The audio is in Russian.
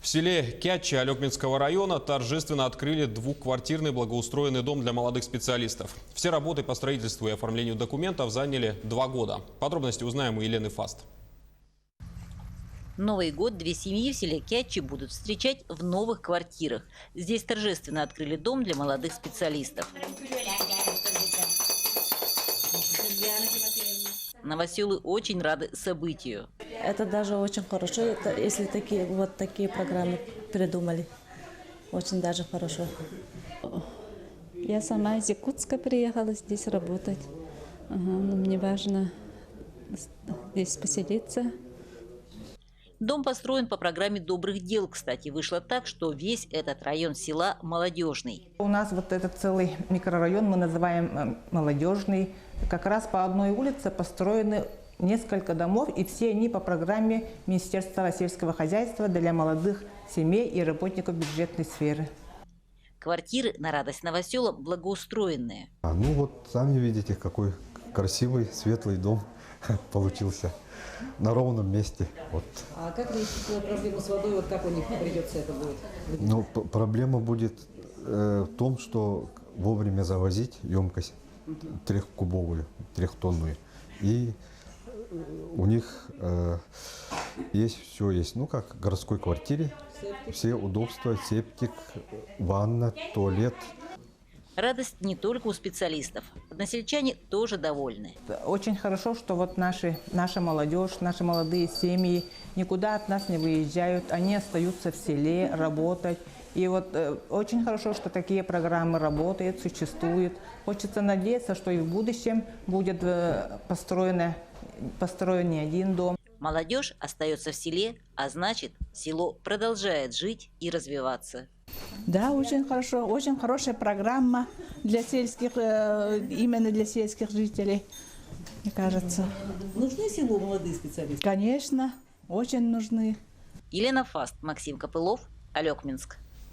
В селе Кятчи Алекминского района торжественно открыли двухквартирный благоустроенный дом для молодых специалистов. Все работы по строительству и оформлению документов заняли 2 года. Подробности узнаем у Елены Фаст. Новый год две семьи в селе Кятчи будут встречать в новых квартирах. Здесь торжественно открыли дом для молодых специалистов. Новоселы очень рады событию. Это даже очень хорошо, если такие программы придумали. Очень даже хорошо. Я сама из Якутска приехала здесь работать. Мне важно здесь поселиться. Дом построен по программе добрых дел. Кстати, вышло так, что весь этот район села молодежный. У нас вот этот целый микрорайон мы называем молодежный. Как раз по одной улице построены несколько домов, и все они по программе Министерства сельского хозяйства для молодых семей и работников бюджетной сферы. Квартиры на радость новоселам благоустроенные. Ну вот, сами видите, какой красивый, светлый дом получился. На ровном месте. Вот. А как решить проблему с водой? Вот как у них придется это будет? Ну, проблема будет в том, что вовремя завозить емкость 3-кубовую, 3-тонную. И у них есть все есть. Ну, как в городской квартире. Все удобства, септик, ванна, туалет. Радость не только у специалистов. Односельчане тоже довольны. Очень хорошо, что вот наша молодежь, наши молодые семьи никуда от нас не выезжают. Они остаются в селе работать. И вот очень хорошо, что такие программы работают, существуют. Хочется надеяться, что и в будущем будет построен не один дом. Молодежь остается в селе, а значит, село продолжает жить и развиваться. Да, очень хорошо, очень хорошая программа для сельских, именно для сельских жителей, мне кажется. Нужны селу молодые специалисты? Конечно, очень нужны. Елена Фаст, Максим Копылов, Алекминск.